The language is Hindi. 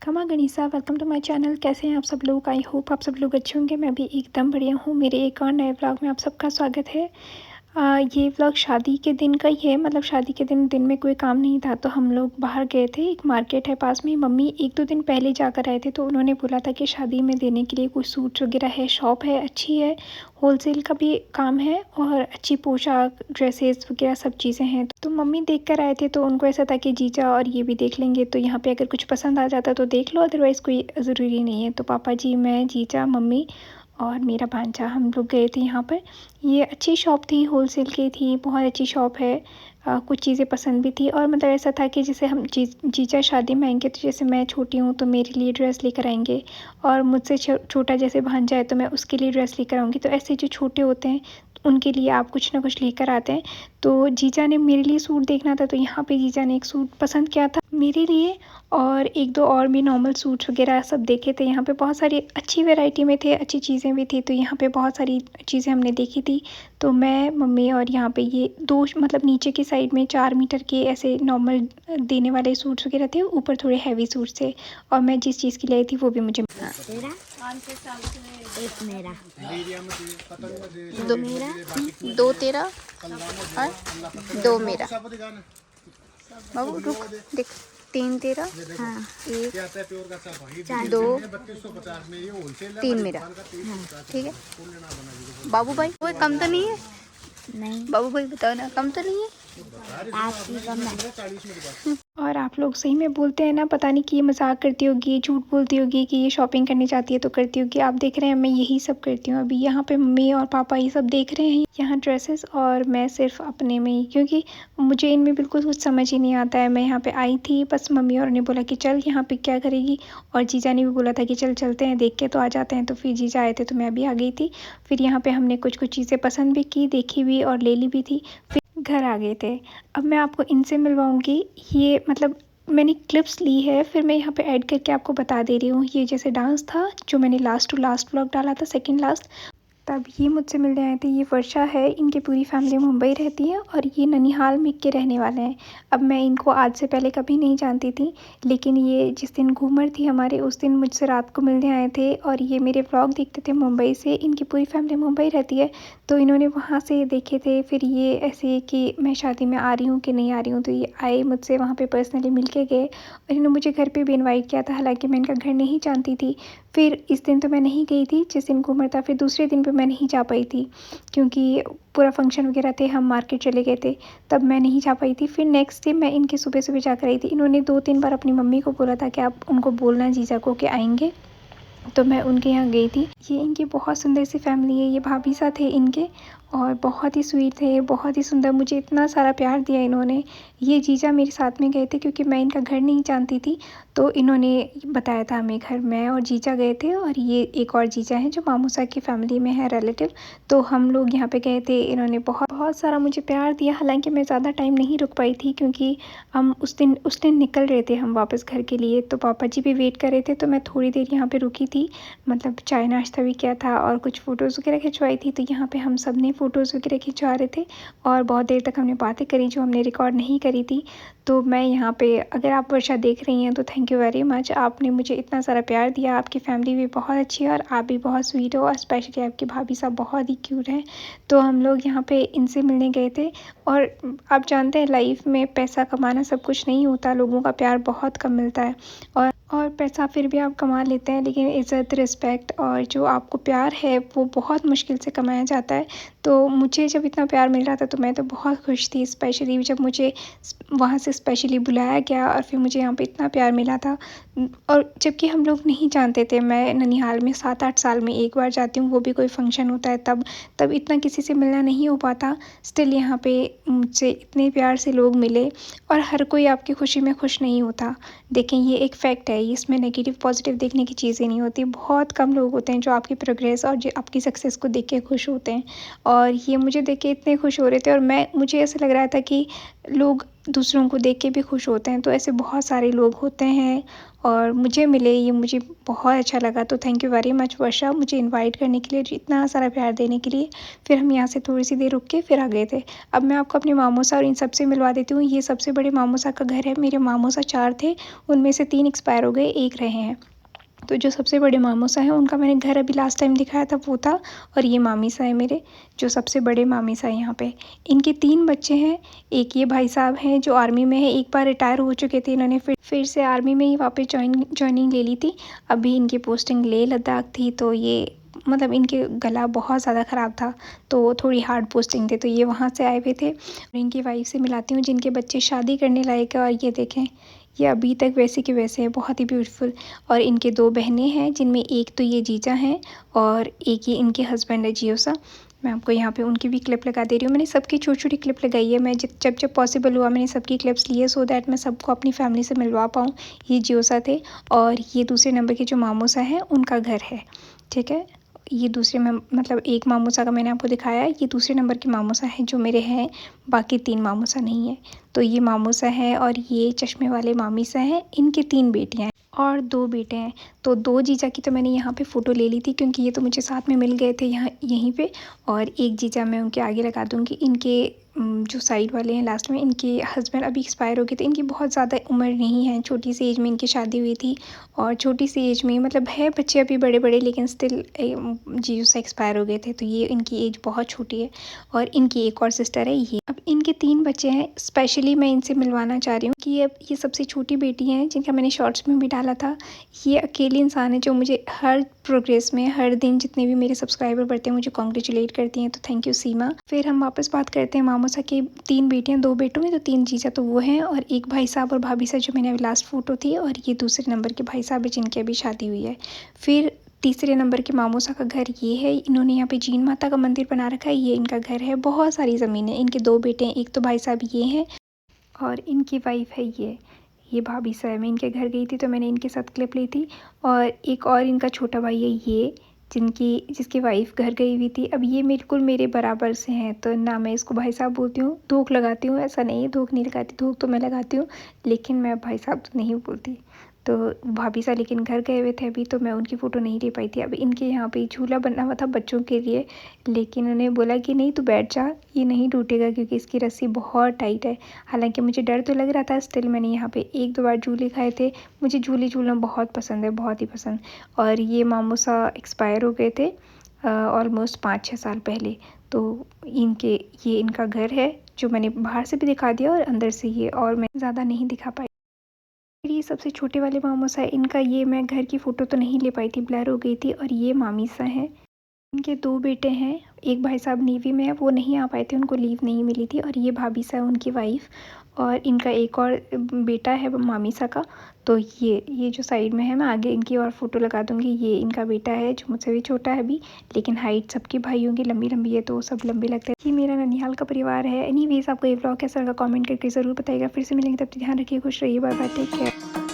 खमा गणिसा, वेलकम टू माय चैनल। कैसे हैं आप सब लोग? आई होप आप सब लोग अच्छे होंगे। मैं भी एकदम बढ़िया हूँ। मेरे एक और नए व्लॉग में आप सबका स्वागत है। ये व्लॉग शादी के दिन का ही है। मतलब शादी के दिन में कोई काम नहीं था तो हम लोग बाहर गए थे। एक मार्केट है पास में। मम्मी 1-2 दिन पहले जाकर आए थे तो उन्होंने बोला था कि शादी में देने के लिए कुछ सूट्स वगैरह है। शॉप है, अच्छी है, होलसेल का भी काम है और अच्छी पोशाक, ड्रेसेस वगैरह सब चीज़ें हैं। तो मम्मी देख कर आए थे तो उनको ऐसा था कि जीजा और ये भी देख लेंगे, तो यहाँ पे अगर कुछ पसंद आ जाता तो देख लो, अदरवाइज़ कोई ज़रूरी नहीं है। तो पापा जी, मैं, जीजा, मम्मी और मेरा भांजा हम लोग गए थे यहाँ पर। ये अच्छी शॉप थी, होलसेल की थी, बहुत अच्छी शॉप है। कुछ चीज़ें पसंद भी थी और मतलब ऐसा था कि जैसे हम जीजा शादी में आएंगे तो जैसे मैं छोटी हूँ तो मेरे लिए ड्रेस लेकर आएंगे और मुझसे छोटा जैसे भांजा है तो मैं उसके लिए ड्रेस लेकर आऊँगी। तो ऐसे जो छोटे होते हैं उनके लिए आप कुछ ना कुछ लेकर आते हैं। तो जीजा ने मेरे लिए सूट देखना था तो यहाँ पे जीजा ने एक सूट पसंद किया था मेरे लिए और 1-2 और भी नॉर्मल सूट्स वगैरह सब देखे थे। यहाँ पे बहुत सारी अच्छी वैरायटी में थे, अच्छी चीज़ें भी थी। तो यहाँ पे बहुत सारी चीज़ें हमने देखी थी। तो मैं, मम्मी और यहाँ पे ये 2 मतलब नीचे की साइड में 4 मीटर के ऐसे नॉर्मल देने वाले सूट्स वगैरह थे, ऊपर थोड़े हैवी सूट्स थे और मैं जिस चीज़ की लाई थी वो भी मुझे एक मेरा, दो मेरा, 2 तेरा और 2 मेरा। बाबू रुक, देख, 3 तेरा, हाँ 1 चार 2 3 मेरा। ठीक है बाबू भाई, कोई कम तो नहीं है? नहीं, बाबू भाई बताओ ना, कम तो नहीं है? आपकी कम है। और आप लोग सही में बोलते हैं ना, पता नहीं कि ये मजाक करती होगी, झूठ बोलती होगी कि ये शॉपिंग करने जाती है तो करती होगी। आप देख रहे हैं मैं यही सब करती हूँ। अभी यहाँ पे मम्मी और पापा ये सब देख रहे हैं यहाँ ड्रेसेस और मैं सिर्फ अपने में ही, क्योंकि मुझे इनमें बिल्कुल कुछ समझ ही नहीं आता है। मैं यहाँ पे आई थी, बस मम्मी और ने बोला कि चल यहाँ पे क्या करेगी, और जीजा ने भी बोला था कि चल चलते हैं, देख के तो आ जाते हैं। तो फिर जीजा आए थे तो मैं अभी आ गई थी। फिर यहाँ पे हमने कुछ कुछ चीज़ें पसंद भी की, देखी भी और ले ली भी थी। घर आ गए थे। अब मैं आपको इनसे मिलवाऊंगी। ये मतलब मैंने क्लिप्स ली है, फिर मैं यहाँ पे ऐड करके आपको बता दे रही हूँ। ये जैसे डांस था जो मैंने लास्ट टू लास्ट व्लॉग डाला था, सेकंड लास्ट, तब ये मुझसे मिलने आए थे। ये वर्षा है, इनकी पूरी फैमिली मुंबई रहती है और ये ननिहाल में के रहने वाले हैं। अब मैं इनको आज से पहले कभी नहीं जानती थी, लेकिन ये जिस दिन घूमर थी हमारे, उस दिन मुझसे रात को मिलने आए थे और ये मेरे व्लॉग देखते थे मुंबई से। इनकी पूरी फैमिली मुंबई रहती है तो इन्होंने वहाँ से देखे थे। फिर ये ऐसे कि मैं शादी में आ रही हूँ कि नहीं आ रही हूँ, तो ये आए मुझसे, वहाँ पर पर्सनली मिल के गए और इन्होंने मुझे घर पर भी इन्वाइट किया था, हालाँकि मैं इनका घर नहीं जानती थी। फिर इस दिन तो मैं नहीं गई थी जिस दिन घूमर था। फिर दूसरे दिन पे मैं नहीं जा पाई थी क्योंकि पूरा फंक्शन वगैरह थे, हम मार्केट चले गए थे, तब मैं नहीं जा पाई थी। फिर नेक्स्ट डे मैं इनके सुबह सुबह जाकर आई थी। इन्होंने 2-3 बार अपनी मम्मी को बोला था कि आप उनको बोलना जीजा को कि आएंगे, तो मैं उनके यहाँ गई थी। ये इनकी बहुत सुंदर सी फैमिली है। ये भाभी साथ थे इनके और बहुत ही स्वीट थे, बहुत ही सुंदर, मुझे इतना सारा प्यार दिया इन्होंने। ये जीजा मेरे साथ में गए थे क्योंकि मैं इनका घर नहीं जानती थी, तो इन्होंने बताया था हमें घर। मैं और जीजा गए थे और ये एक और जीजा हैं जो मामूसा की फैमिली में है, रिलेटिव। तो हम लोग यहाँ पे गए थे। इन्होंने बहुत बहुत सारा मुझे प्यार दिया। हालांकि मैं ज़्यादा टाइम नहीं रुक पाई थी क्योंकि हम उस दिन निकल रहे थे हम वापस घर के लिए, तो पापा जी भी वेट कर रहे थे। तो मैं थोड़ी देर यहाँ पे रुकी थी, मतलब चाय नाश्ता भी किया था और कुछ फ़ोटोज़ वगैरह खिंचवाई थी। तो यहाँ पे हम सब ने फ़ोटोज़ वगैरह खिंचवा रहे थे और बहुत देर तक हमने बातें करी जो हमने रिकॉर्ड नहीं करी थी। तो मैं यहाँ पे, अगर आप वर्षा देख रही हैं तो थैंक यू वेरी मच। आपने मुझे इतना सारा प्यार दिया। आपकी फैमिली भी बहुत अच्छी है और आप भी बहुत स्वीट हो और स्पेशली आपकी भाभी साहब बहुत ही क्यूट हैं। तो हम लोग यहाँ पे इनसे मिलने गए थे। और आप जानते हैं लाइफ में पैसा कमाना सब कुछ नहीं होता, लोगों का प्यार बहुत कम मिलता है। और पैसा फिर भी आप कमा लेते हैं, लेकिन इज़्ज़त, रिस्पेक्ट और जो आपको प्यार है वो बहुत मुश्किल से कमाया जाता है। तो मुझे जब इतना प्यार मिल रहा था तो मैं तो बहुत खुश थी, स्पेशली जब मुझे वहाँ से स्पेशली बुलाया गया और फिर मुझे यहाँ पे इतना प्यार मिला था। और जबकि हम लोग नहीं जानते थे। मैं ननिहाल में 7-8 साल में एक बार जाती हूँ, वो भी कोई फंक्शन होता है तब इतना किसी से मिलना नहीं हो पाता। स्टिल यहाँ पे मुझसे इतने प्यार से लोग मिले और हर कोई आपकी खुशी में खुश नहीं होता। देखें, ये एक फैक्ट है, इसमें नेगेटिव पॉजिटिव देखने की चीज़ें नहीं होती। बहुत कम लोग होते हैं जो आपकी प्रोग्रेस और जो आपकी सक्सेस को देख के खुश होते हैं, और ये मुझे देख के इतने खुश हो रहे थे। और मुझे ऐसा लग रहा था कि लोग दूसरों को देख के भी खुश होते हैं। तो ऐसे बहुत सारे लोग होते हैं और मुझे मिले, ये मुझे बहुत अच्छा लगा। तो थैंक यू वेरी मच वर्षा, मुझे इनवाइट करने के लिए, इतना सारा प्यार देने के लिए। फिर हम यहाँ से थोड़ी सी देर रुक के फिर आ गए थे। अब मैं आपको अपने मामूसा और इन सब से मिलवा देती हूँ। ये सबसे बड़े मामूसा का घर है। मेरे मामूसा 4 थे, उनमें से 3 एक्सपायर हो गए, 1 रहे हैं। तो जो सबसे बड़े मामूसा हैं उनका मैंने घर अभी लास्ट टाइम दिखाया था, वो था। और ये मामीसा है मेरे, जो सबसे बड़े मामीसा है यहाँ पे। इनके 3 बच्चे हैं। एक ये भाई साहब हैं जो आर्मी में है, एक बार रिटायर हो चुके थे, इन्होंने फिर से आर्मी में ही वापस ज्वाइनिंग ले ली थी। अभी इनकी पोस्टिंग लेह लद्दाख थी। तो ये मतलब इनके गला बहुत ज़्यादा ख़राब था, तो थोड़ी हार्ड पोस्टिंग थी, तो ये वहाँ से आए हुए थे। और इनकी वाइफ से मिलाती हूँ जिनके बच्चे शादी करने लायक है। और ये देखें, ये अभी तक वैसे के वैसे हैं, बहुत ही ब्यूटीफुल। और इनके 2 बहनें हैं, जिनमें एक तो ये जीजा हैं और एक ये इनके हस्बैंड है जियोसा। मैं आपको यहाँ पे उनकी भी क्लिप लगा दे रही हूँ। मैंने सबकी छोटी-छोटी क्लिप लगाई है। मैं जब पॉसिबल हुआ मैंने सबकी क्लिप्स लिए, सो दैट मैं सबको अपनी फैमिली से मिलवा पाऊँ। ये जियोसा थे और ये दूसरे नंबर के जो मामूसा हैं उनका घर है, ठीक है। ये दूसरे में मतलब एक मामूसा का मैंने आपको दिखाया है, ये दूसरे नंबर के मामूसा हैं जो मेरे हैं, बाकी 3 मामूसा नहीं है। तो ये मामूसा है और ये चश्मे वाले मामीसा हैं। इनकी 3 बेटियाँ हैं और 2 बेटे हैं। तो 2 जीजा की तो मैंने यहाँ पे फ़ोटो ले ली थी, क्योंकि ये तो मुझे साथ में मिल गए थे यहाँ यहीं पे। और एक जीजा मैं उनके आगे लगा दूँगी। इनके जो साइड वाले हैं लास्ट में, इनके हस्बैंड अभी एक्सपायर हो गए थे। इनकी बहुत ज़्यादा उम्र नहीं है, छोटी सी एज में इनकी शादी हुई थी। और छोटी सी एज में मतलब है बच्चे अभी बड़े बड़े, लेकिन स्टिल जीजू से एक्सपायर हो गए थे। तो ये इनकी एज बहुत छोटी है। और इनकी एक और सिस्टर है ये। अब इनके 3 बच्चे हैं। स्पेशली मैं इनसे मिलवाना चाह रही हूँ कि ये सबसे छोटी बेटी हैं, जिनका मैंने शॉर्ट्स में भी डाला था। ये अकेली इंसान है जो मुझे हर प्रोग्रेस में, हर दिन जितने भी मेरे सब्सक्राइबर बढ़ते हैं मुझे कॉन्ग्रेचुलेट करती हैं। तो थैंक यू सीमा। फिर हम वापस बात करते हैं मामूसा की 3 बेटियां, 2 बेटों में, तो 3 जीजा तो वो हैं। और एक भाई साहब और भाभी साहब जो मैंने अभी लास्ट फ़ोटो थी। और ये दूसरे नंबर के भाई साहब है जिनकी अभी शादी हुई है। फिर तीसरे नंबर के मामूसा का घर ये है। इन्होंने यहाँ पे जीन माता का मंदिर बना रखा है, ये इनका घर है। बहुत सारी ज़मीन है। इनके 2 बेटे हैं, एक तो भाई साहब ये हैं और इनकी वाइफ है ये भाभी साहब। मैं इनके घर गई थी तो मैंने इनके साथ क्लिप ली थी। और एक और इनका छोटा भाई है ये, जिसकी वाइफ घर गई हुई थी। अब ये बिल्कुल मेरे बराबर से हैं, तो ना मैं इसको भाई साहब बोलती हूँ, धूक लगाती हूँ, ऐसा नहीं है, धूक नहीं लगाती, धूक तो मैं लगाती हूँ, लेकिन मैं भाई साहब तो नहीं बोलती। तो भाभी साहब लेकिन घर गए हुए थे अभी, तो मैं उनकी फ़ोटो नहीं ले पाई थी। अब इनके यहाँ पे झूला बना हुआ था बच्चों के लिए, लेकिन उन्हें बोला कि नहीं तू बैठ जा, ये नहीं टूटेगा क्योंकि इसकी रस्सी बहुत टाइट है। हालांकि मुझे डर तो लग रहा था, स्टिल मैंने यहाँ पे 1-2 बार झूले खाए थे। मुझे झूले झूलना बहुत पसंद है, बहुत ही पसंद। और ये मामूसा एक्सपायर हो गए थे ऑलमोस्ट 5-6 साल पहले। तो ये इनका घर है, जो मैंने बाहर से भी दिखा दिया और अंदर से ये, और मैं ज़्यादा नहीं दिखा पाई। ये सबसे छोटे वाले मामूसा है, इनका ये मैं घर की फ़ोटो तो नहीं ले पाई थी, ब्लर हो गई थी। और ये मामीसा हैं। इनके 2 बेटे हैं, एक भाई साहब नेवी में है, वो नहीं आ पाए थे, उनको लीव नहीं मिली थी। और ये भाभी सा है उनकी वाइफ। और इनका एक और बेटा है मामीसा का। तो ये जो साइड में है, मैं आगे इनकी और फ़ोटो लगा दूँगी। ये इनका बेटा है जो मुझसे भी छोटा है अभी, लेकिन हाइट सबकी भाइयों की लंबी लंबी है, तो सब लंबे लगते हैं। ये मेरा ननिहाल का परिवार है। एनीवेज आपको ये व्लॉग कैसा लगा कमेंट करके ज़रूर बताइएगा। फिर से मिलेंगे, तब तक ध्यान रखिए, खुश रहिए, बाय बाय, टेक केयर।